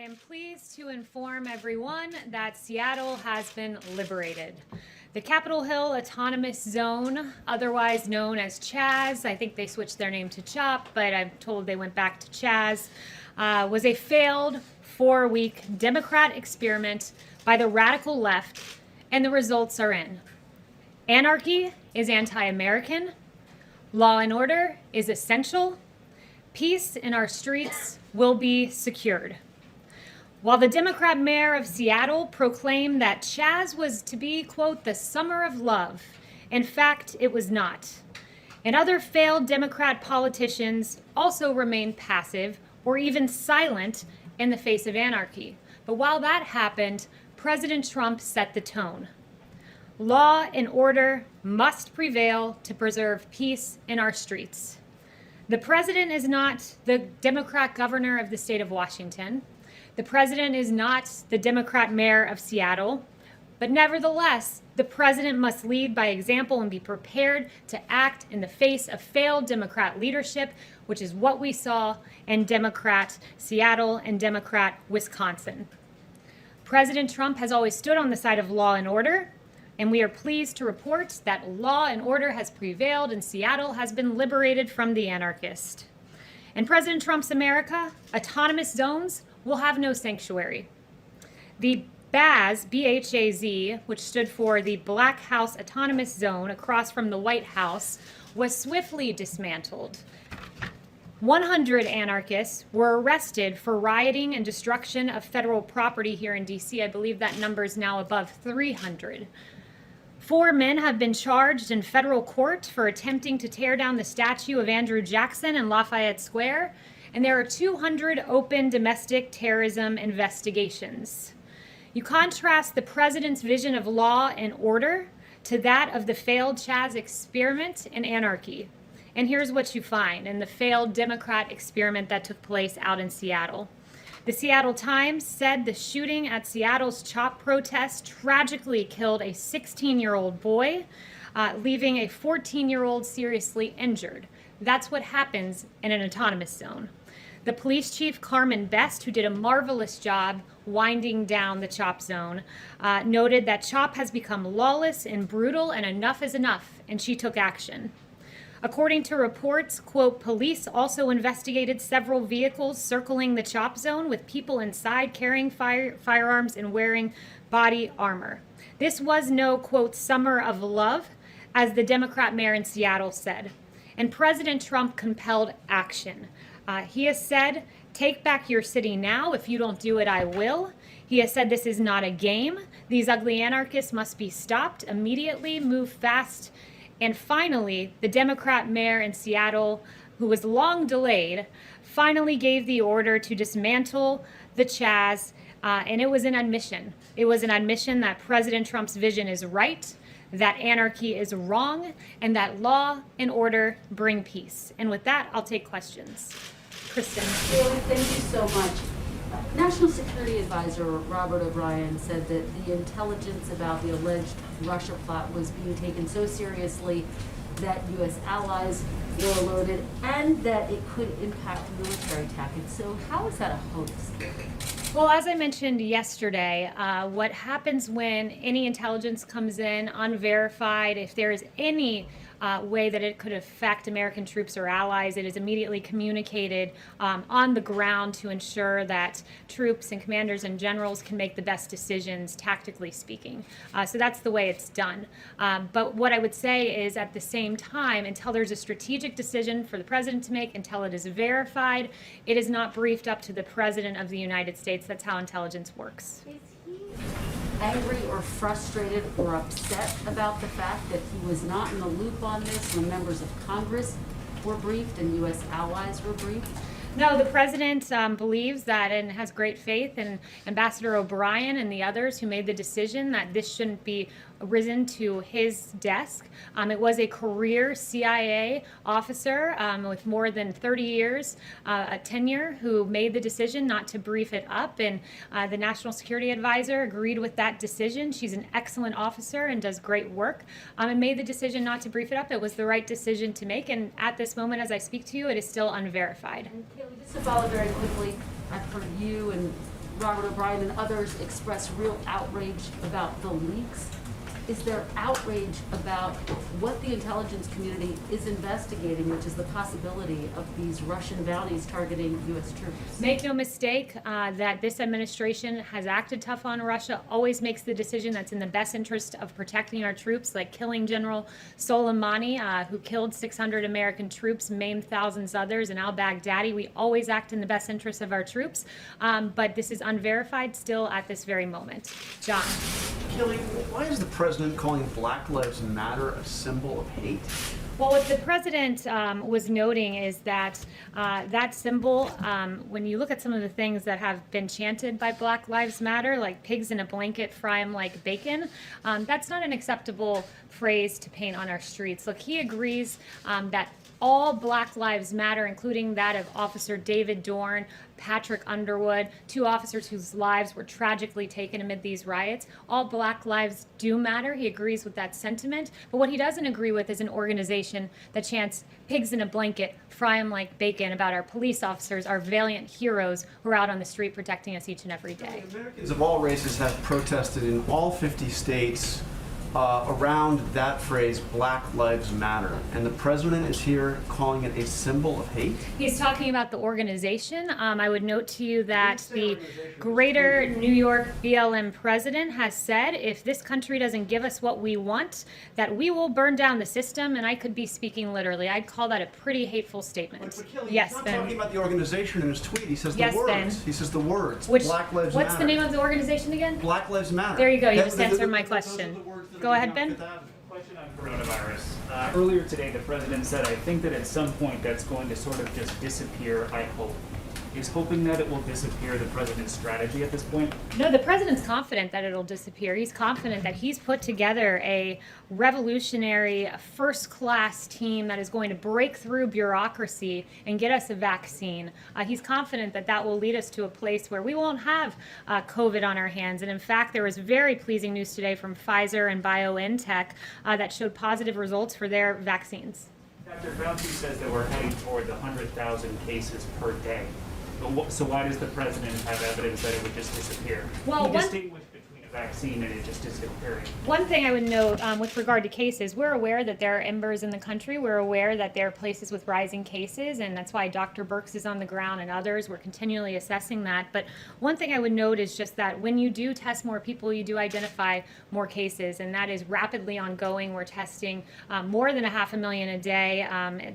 am pleased to inform everyone that Seattle has been liberated. The Capitol Hill Autonomous Zone, otherwise known as Chaz, I think they switched their name to CHOP, but I'm told they went back to Chaz, was a failed 4-week Democrat experiment by the radical left, and the results are in. Anarchy is anti-American. Law and order is essential. Peace in our streets will be secured. While the Democrat mayor of Seattle proclaimed that Chaz was to be, quote, the summer of love, in fact, it was not. And other failed Democrat politicians also remained passive or even silent in the face of anarchy. But while that happened, President Trump set the tone. Law and order must prevail to preserve peace in our streets. The president is not the Democrat governor of the state of Washington. The president is not the Democrat mayor of Seattle. But nevertheless, the president must lead by example and be prepared to act in the face of failed Democrat leadership, which is what we saw in Democrat Seattle and Democrat Wisconsin. President Trump has always stood on the side of law and order, and we are pleased to report that law and order has prevailed and Seattle has been liberated from the anarchist. In President Trump's America, autonomous zones will have no sanctuary. The BAZ, B-H-A-Z, which stood for the Black House Autonomous Zone across from the White House, was swiftly dismantled. 100 anarchists were arrested for rioting and destruction of federal property here in D.C. I believe that number is now above 300. 4 men have been charged in federal court for attempting to tear down the statue of Andrew Jackson in Lafayette Square, and there are 200 open domestic terrorism investigations. You contrast the president's vision of law and order to that of the failed Chaz experiment in anarchy. And here's what you find in the failed Democrat experiment that took place out in Seattle. The Seattle Times said the shooting at Seattle's CHOP protest tragically killed a 16-year-old boy, leaving a 14-year-old seriously injured. That's what happens in an autonomous zone. The police chief, Carmen Best, who did a marvelous job winding down the CHOP zone, noted that CHOP has become lawless and brutal and enough is enough, and she took action. According to reports, quote, police also investigated several vehicles circling the CHOP zone with people inside carrying firearms and wearing body armor. This was no, quote, summer of love, as the Democrat mayor in Seattle said. And President Trump compelled action. He has said, take back your city now. If you don't do it, I will. He has said this is not a game. These ugly anarchists must be stopped immediately, move fast. And finally, the Democrat mayor in Seattle, who was long delayed, finally gave the order to dismantle the Chaz, and it was an admission. It was an admission that President Trump's vision is right, that anarchy is wrong, and that law and order bring peace. And with that, I'll take questions. Kristen. Kayleigh, thank you so much. National Security Advisor Robert O'Brien said that the intelligence about the alleged Russia plot was being taken so seriously that U.S. allies were alerted and that it could impact military tactics. So how is that a hoax? Well, as I mentioned yesterday, what happens when any intelligence comes in unverified, if there is any way that it could affect American troops or allies, it is immediately communicated on the ground to ensure that troops and commanders and generals can make the best decisions, tactically speaking. So that's the way it's done. But what I would say is at the same time, until there's a strategic decision for the president to make, until it is verified, it is not briefed up to the president of the United States. That's how intelligence works. Is he angry or frustrated or upset about the fact that he was not in the loop on this when members of Congress were briefed and U.S. allies were briefed? No, the president believes that and has great faith in Ambassador O'Brien and the others who made the decision that this shouldn't be risen to his desk. It was a career CIA officer with more than 30 years tenure who made the decision not to brief it up, and the National Security Advisor agreed with that decision. She's an excellent officer and does great work, and made the decision not to brief it up. It was the right decision to make, and at this moment as I speak to you, it is still unverified. And Kayleigh, just to follow very quickly, I've heard you and Robert O'Brien and others express real outrage about the leaks. Is there outrage about what the intelligence community is investigating, which is the possibility of these Russian bounties targeting U.S. troops? Make no mistake that this administration has acted tough on Russia, always makes the decision that's in the best interest of protecting our troops, like killing General Soleimani, who killed 600 American troops, maimed thousands others, and al-Baghdadi. We always act in the best interest of our troops, but this is unverified still at this very moment. John. Kayleigh, why is the president calling Black Lives Matter a symbol of hate? Well, what the president was noting is that that symbol, when you look at some of the things that have been chanted by Black Lives Matter, like pigs in a blanket, fry 'em like bacon, that's not an acceptable phrase to paint on our streets. Look, he agrees that all Black Lives Matter, including that of Officer David Dorn, Patrick Underwood, 2 officers whose lives were tragically taken amid these riots. All Black lives do matter. He agrees with that sentiment. But what he doesn't agree with is an organization that chants pigs in a blanket, fry 'em like bacon about our police officers, our valiant heroes who are out on the street protecting us each and every day. Americans of all races have protested in all 50 states around that phrase, Black Lives Matter, and the president is here calling it a symbol of hate? He's talking about the organization. I would note to you that the Greater New York BLM president has said if this country doesn't give us what we want, that we will burn down the system, and I could be speaking literally. I'd call that a pretty hateful statement. But Kayleigh, Yes, he's not Ben. talking about the organization in his tweet. He says Yes, the words. Ben. He says the words. Which, Black Lives Matter. what's the name of the organization again? Black Lives Matter. There you go. You That- just those are answered the- my those are the question. words that are Go ahead, being Ben. Fifth Avenue. Question on coronavirus. Earlier today, the president said, I think that at some point that's going to sort of just disappear, I hope. Is hoping that it will disappear the president's strategy at this point? No, the president's confident that it'll disappear. He's confident that he's put together a revolutionary, first-class team that is going to break through bureaucracy and get us a vaccine. He's confident that that will lead us to a place where we won't have COVID on our hands. And in fact, there was very pleasing news today from Pfizer and BioNTech that showed positive results for their vaccines. Dr. Fauci says that we're heading toward the 100,000 cases per day. So why does the president have evidence that it would just disappear? Well, he one- distinguished between a vaccine and it just disappearing. One thing I would note with regard to cases, we're aware that there are embers in the country. We're aware that there are places with rising cases, and that's why Dr. Birx is on the ground and others. We're continually assessing that. But one thing I would note is just that when you do test more people, you do identify more cases, and that is rapidly ongoing. We're testing more than 500,000 a day.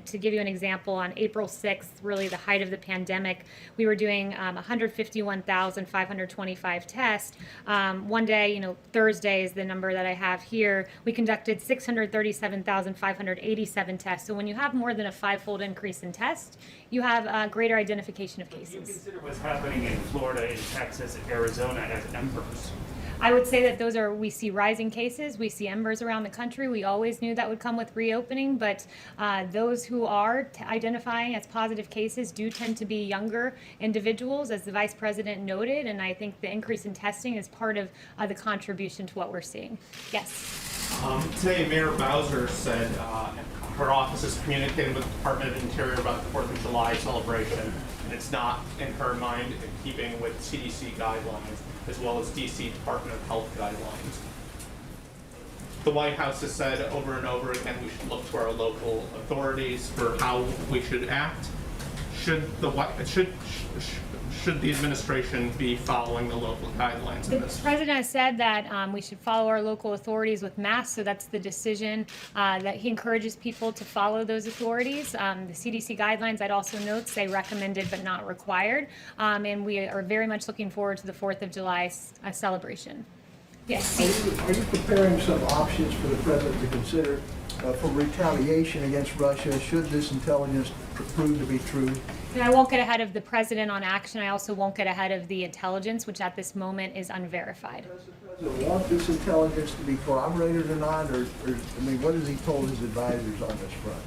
To give you an example, on April 6th, really the height of the pandemic, we were doing 151,525 tests. One day, Thursday is the number that I have here, we conducted 637,587 tests. So when you have more than a 5-fold increase in tests, you have a greater identification of Do you cases. consider what's happening in Florida, in Texas, and Arizona as embers? I would say that we see rising cases, we see embers around the country. We always knew that would come with reopening, but those who are identifying as positive cases do tend to be younger individuals, as the vice president noted, and I think the increase in testing is part of the contribution to what we're seeing. Yes. Today, Mayor Bowser said her office is communicating with the Department of Interior about the 4th of July celebration, and it's not, in her mind, in keeping with CDC guidelines, as well as DC Department of Health guidelines. The White House has said over and over again we should look to our local authorities for how we should act. Should the administration be following the local guidelines in The this? president has said that we should follow our local authorities with masks, so that's the decision that he encourages people to follow those authorities. The CDC guidelines, I'd also note, say recommended but not required, and we are very much looking forward to the 4th of July celebration. Yes. Are you preparing some options for the president to consider for retaliation against Russia should this intelligence prove to be true? And I won't get ahead of the president on action. I also won't get ahead of the intelligence, which at this moment is unverified. Does the president want this intelligence to be corroborated or not, or what has he told his advisors on this front?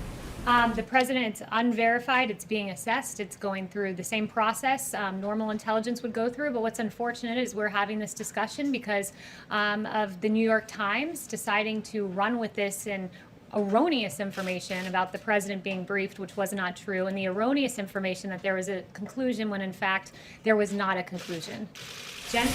The president, it's unverified, it's being assessed, it's going through the same process normal intelligence would go through, but what's unfortunate is we're having this discussion because of the New York Times deciding to run with this and erroneous information about the president being briefed, which was not true, and the erroneous information that there was a conclusion when in fact there was not a conclusion. Jen?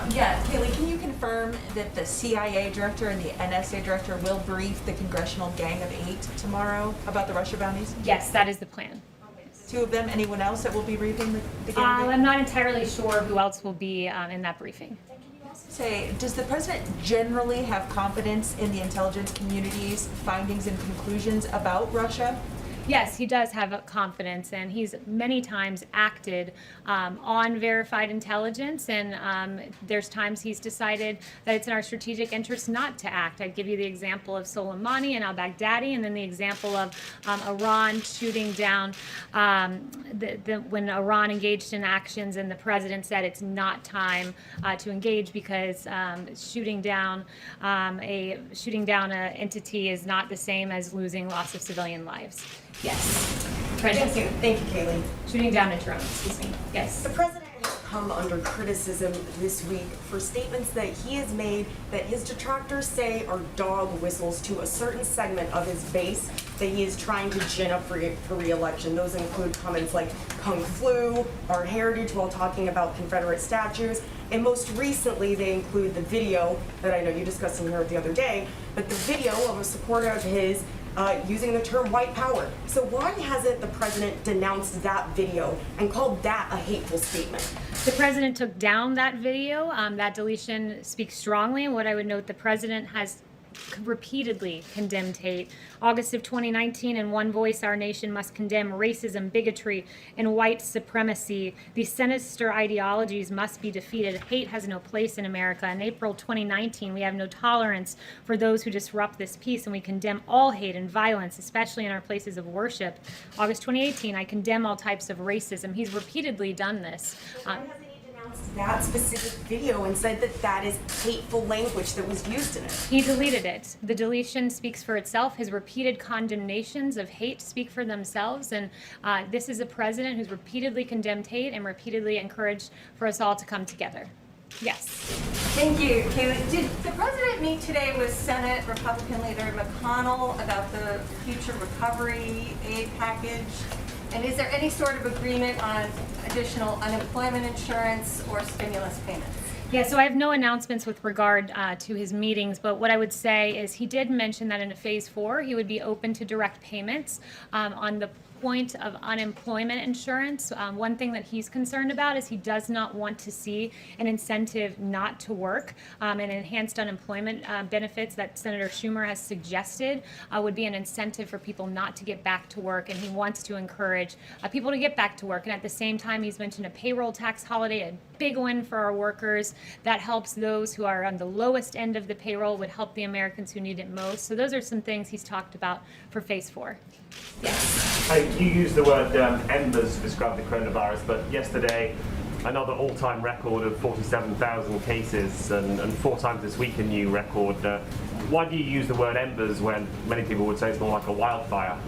Yeah, Kayleigh, can you confirm that the CIA director and the NSA director will brief the Congressional Gang of Eight tomorrow about the Russia bounties? Yes, that is the plan. Two of them, anyone else that will be briefing the Gang of Eight? I'm not entirely sure who else will be in that briefing. Say, does the president generally have confidence in the intelligence community's findings and conclusions about Russia? Yes, he does have confidence, and he's many times acted on verified intelligence, and there's times he's decided that it's in our strategic interest not to act. I'd give you the example of Soleimani and al-Baghdadi, and then the example of Iran shooting down, when Iran engaged in actions and the president said it's not time to engage because shooting down an entity is not the same as losing loss of civilian lives. Yes. Thank you. Thank you, Kayleigh. Shooting down a drone, excuse me. Yes. The president has come under criticism this week for statements that he has made that his detractors say are dog whistles to a certain segment of his base that he is trying to gin up for re-election. Those include comments like Kung Flu, our heritage, while talking about Confederate statues. And most recently, they include the video that I know you discussed in here the other day, but the video of a supporter of his using the term white power. So why hasn't the president denounced that video and called that a hateful statement? The president took down that video. That deletion speaks strongly, and what I would note, the president has repeatedly condemned hate. August of 2019, in one voice, our nation must condemn racism, bigotry, and white supremacy. These sinister ideologies must be defeated. Hate has no place in America. In April 2019, we have no tolerance for those who disrupt this peace, and we condemn all hate and violence, especially in our places of worship. August 2018, I condemn all types of racism. He's repeatedly done this. That specific video and said that that is hateful language that was used in it. He deleted it. The deletion speaks for itself. His repeated condemnations of hate speak for themselves, and this is a president who's repeatedly condemned hate and repeatedly encouraged for us all to come together. Yes. Thank you, Kayleigh. Did the president meet today with Senate Republican leader McConnell about the future recovery aid package? And is there any sort of agreement on additional unemployment insurance or stimulus payments? Yeah, so I have no announcements with regard to his meetings, but what I would say is he did mention that in phase 4 he would be open to direct payments on the point of unemployment insurance. One thing that he's concerned about is he does not want to see an incentive not to work, and enhanced unemployment benefits that Senator Schumer has suggested would be an incentive for people not to get back to work, and he wants to encourage people to get back to work. And at the same time, he's mentioned a payroll tax holiday, a big win for our workers that helps those who are on the lowest end of the payroll, would help the Americans who need it most. So those are some things he's talked about for phase 4. Yes. You used the word embers to describe the coronavirus, but yesterday another all-time record of 47,000 cases, and 4 times this week a new record. Why do you use the word embers when many people would say it's more like a wildfire?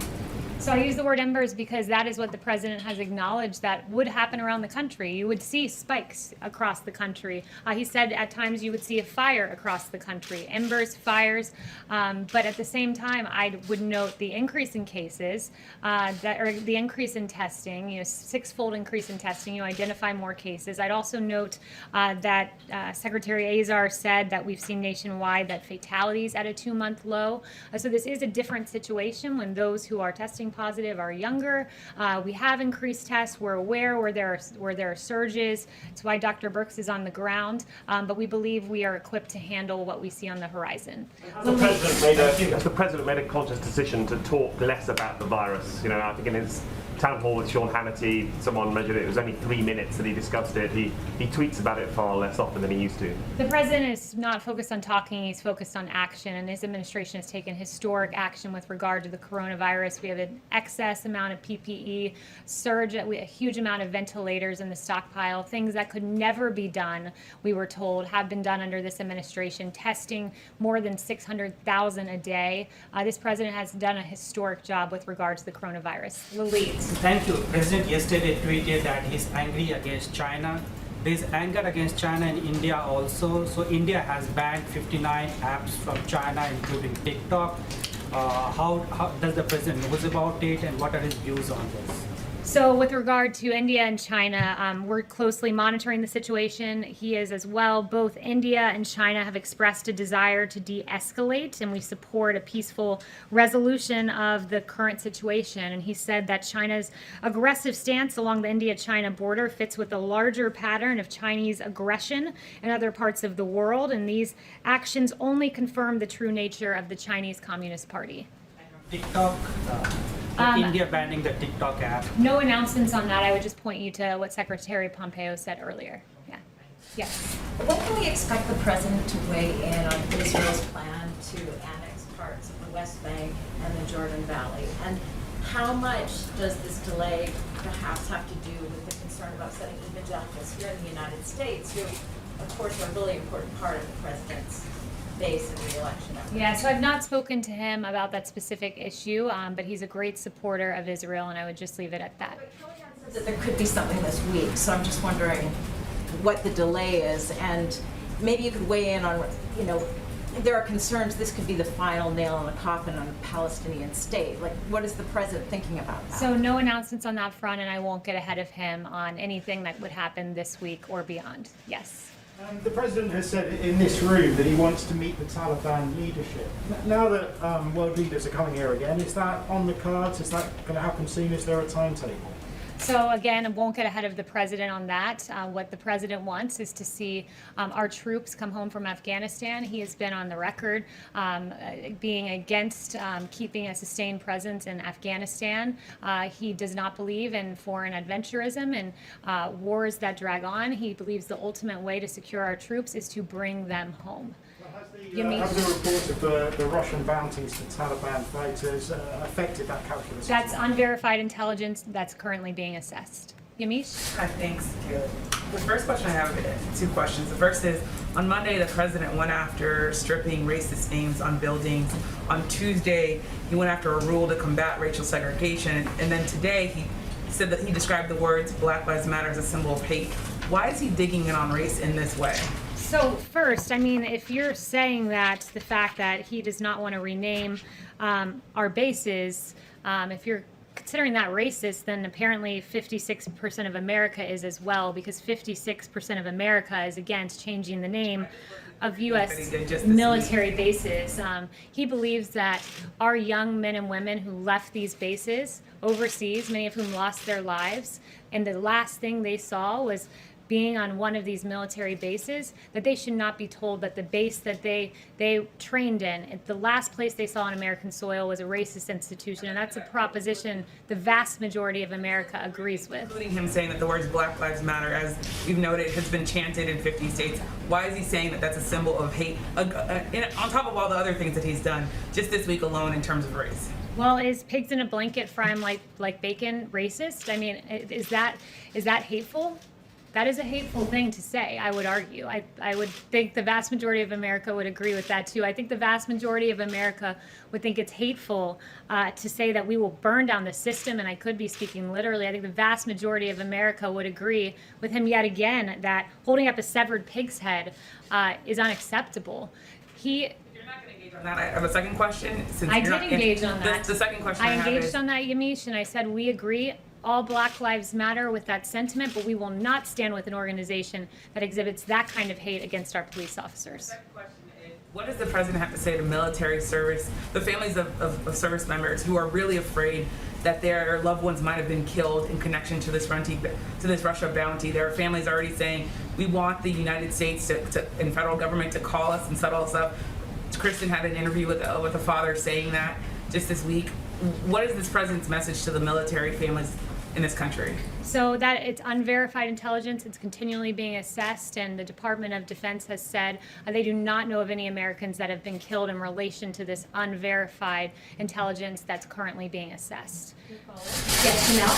So I use the word embers because that is what the president has acknowledged that would happen around the country. You would see spikes across the country. He said at times you would see a fire across the country, embers, fires. But at the same time, I would note the increase in cases, or the increase in testing. 6-fold increase in testing. You identify more cases. I'd also note that Secretary Azar said that we've seen nationwide that fatalities at a 2-month low. So this is a different situation when those who are testing positive are younger. We have increased tests. We're aware where there are surges. It's why Dr. Birx is on the ground. But we believe we are equipped to handle what we see on the horizon. Has the president made a conscious decision to talk less about the virus? I think in his town hall with Sean Hannity, someone measured it was only 3 minutes that he discussed it. He tweets about it far less often than he used to. The president is not focused on talking, he's focused on action, and his administration has taken historic action with regard to the coronavirus. We have an excess amount of PPE, a huge amount of ventilators in the stockpile, things that could never be done, we were told, have been done under this administration, testing more than 600,000 a day. This president has done a historic job with regard to the coronavirus. Lilith. Thank you. President yesterday tweeted that he's angry against China. There's anger against China in India also. So India has banned 59 apps from China, including TikTok. How does the president knows about it, and what are his views on this? So with regard to India and China, we're closely monitoring the situation. He is as well. Both India and China have expressed a desire to de-escalate, and we support a peaceful resolution of the current situation. And he said that China's aggressive stance along the India-China border fits with a larger pattern of Chinese aggression in other parts of the world, and these actions only confirm the true nature of the Chinese Communist Party. TikTok, India banning the TikTok app. No announcements on that. I would just point you to what Secretary Pompeo said earlier. Yeah. Yes. When can we expect the president to weigh in on Israel's plan to annex parts of the West Bank and the Jordan Valley? And how much does this delay perhaps have to do with the concern about setting evangelicals here in the United States, who, of course, are a really important part of the president's base in the election effort? Yeah, so I've not spoken to him about that specific issue, but he's a great supporter of Israel, and I would just leave it at that. Kayleigh says that there could be something this week, so I'm just wondering what the delay is, and maybe you could weigh in on, you know, there are concerns this could be the final nail in the coffin on a Palestinian state. Like, what is the president thinking about that? So no announcements on that front, and I won't get ahead of him on anything that would happen this week or beyond. Yes. The president has said in this room that he wants to meet the Taliban leadership. Now that world leaders are coming here again, is that on the cards? Is that going to happen soon? Is there a timetable? So again, I won't get ahead of the president on that. What the president wants is to see our troops come home from Afghanistan. He has been on the record being against keeping a sustained presence in Afghanistan. He does not believe in foreign adventurism and wars that drag on. He believes the ultimate way to secure our troops is to bring them home. Have the reports of the Russian bounties to Taliban fighters affected that calculus? That's unverified intelligence that's currently being assessed. Yamish? Hi, thanks, Kayleigh. The first question I have is two questions. The first is, on Monday, the president went after stripping racist names on buildings. On Tuesday, he went after a rule to combat racial segregation. And then today, he said that he described the words Black Lives Matter as a symbol of hate. Why is he digging in on race in this way? So first, I mean, if you're saying that the fact that he does not want to rename our bases, if you're considering that racist, then apparently 56% of America is as well, because 56% of America is against changing the name of U.S. military bases. He believes that our young men and women who left these bases overseas, many of whom lost their lives, and the last thing they saw was being on one of these military bases, that they should not be told that the base that they trained in, the last place they saw on American soil, was a racist institution, and that's a proposition the vast majority of America agrees with. Including him saying that the words Black Lives Matter, as we've noted, has been chanted in 50 states. Why is he saying that that's a symbol of hate, on top of all the other things that he's done just this week alone in terms of race? Well, is pigs in a blanket frying like bacon racist? I mean, is that hateful? That is a hateful thing to say, I would argue. I would think the vast majority of America would agree with that too. I think the vast majority of America would think it's hateful to say that we will burn down the system, and I could be speaking literally. I think the vast majority of America would agree with him yet again that holding up a severed pig's head is unacceptable. You're not going to engage on that. I have a second question. I did engage on that. The second question I engaged on that, Yamish, and I said we agree. All Black Lives Matter with that sentiment, but we will not stand with an organization that exhibits that kind of hate against our police officers. The second question is, what does the president have to say to military service, the families of service members who are really afraid that their loved ones might have been killed in connection to this Russia bounty? There are families already saying, we want the United States and federal government to call us and settle us up. Kristen had an interview with a father saying that just this week. What is this president's message to the military families in this country? So that it's unverified intelligence. It's continually being assessed, and the Department of Defense has said they do not know of any Americans that have been killed in relation to this unverified intelligence that's currently being assessed. Yes, Janelle.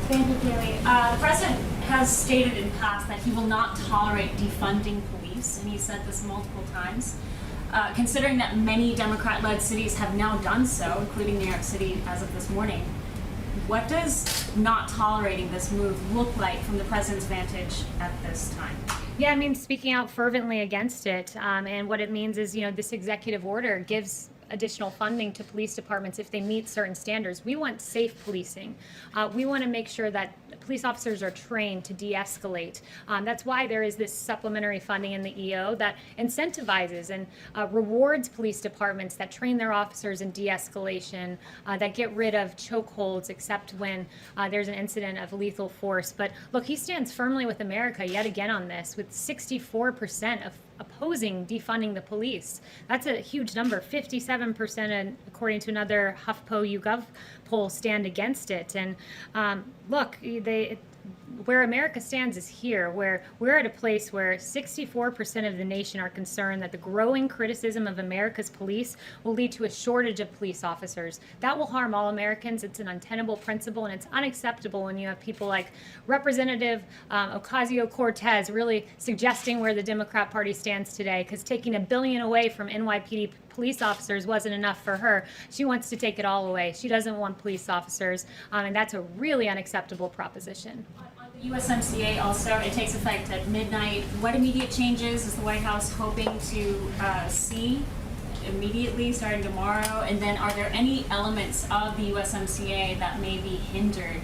Thank you, Kayleigh. The president has stated in past that he will not tolerate defunding police, and he said this multiple times. Considering that many Democrat-led cities have now done so, including New York City as of this morning, what does not tolerating this move look like from the president's vantage at this time? Yeah, I mean, speaking out fervently against it, and what it means is, this executive order gives additional funding to police departments if they meet certain standards. We want safe policing. We want to make sure that police officers are trained to de-escalate. That's why there is this supplementary funding in the EO that incentivizes and rewards police departments that train their officers in de-escalation, that get rid of chokeholds except when there's an incident of lethal force. But look, he stands firmly with America yet again on this, with 64% of opposing defunding the police. That's a huge number. 57%, according to another HuffPo YouGov poll, stand against it. And look, where America stands is here, where we're at a place where 64% of the nation are concerned that the growing criticism of America's police will lead to a shortage of police officers. That will harm all Americans. It's an untenable principle, and it's unacceptable when you have people like Representative Ocasio-Cortez really suggesting where the Democrat Party stands today, because taking $1 billion away from NYPD police officers wasn't enough for her. She wants to take it all away. She doesn't want police officers, and that's a really unacceptable proposition. On the USMCA also, it takes effect at midnight. What immediate changes is the White House hoping to see immediately starting tomorrow? And then are there any elements of the USMCA that may be hindered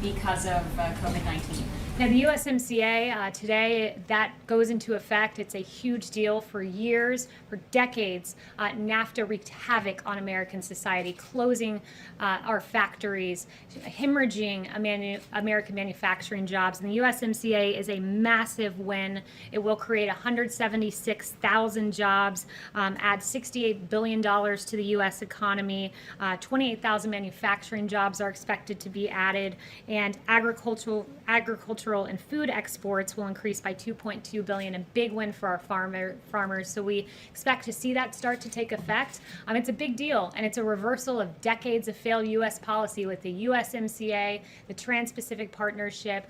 because of COVID-19? Now, the USMCA, today, that goes into effect. It's a huge deal. For years, for decades, NAFTA wreaked havoc on American society, closing our factories, hemorrhaging American manufacturing jobs. And the USMCA is a massive win. It will create 176,000 jobs, add $68 billion to the U.S. economy. 28,000 manufacturing jobs are expected to be added, and agricultural and food exports will increase by $2.2 billion, a big win for our farmers. So we expect to see that start to take effect. It's a big deal, and it's a reversal of decades of failed U.S. policy with the USMCA, the Trans-Pacific Partnership,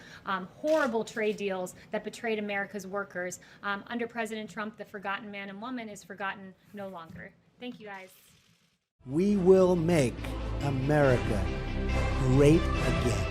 horrible trade deals that betrayed America's workers. Under President Trump, the forgotten man and woman is forgotten no longer. Thank you, guys. We will make America great again.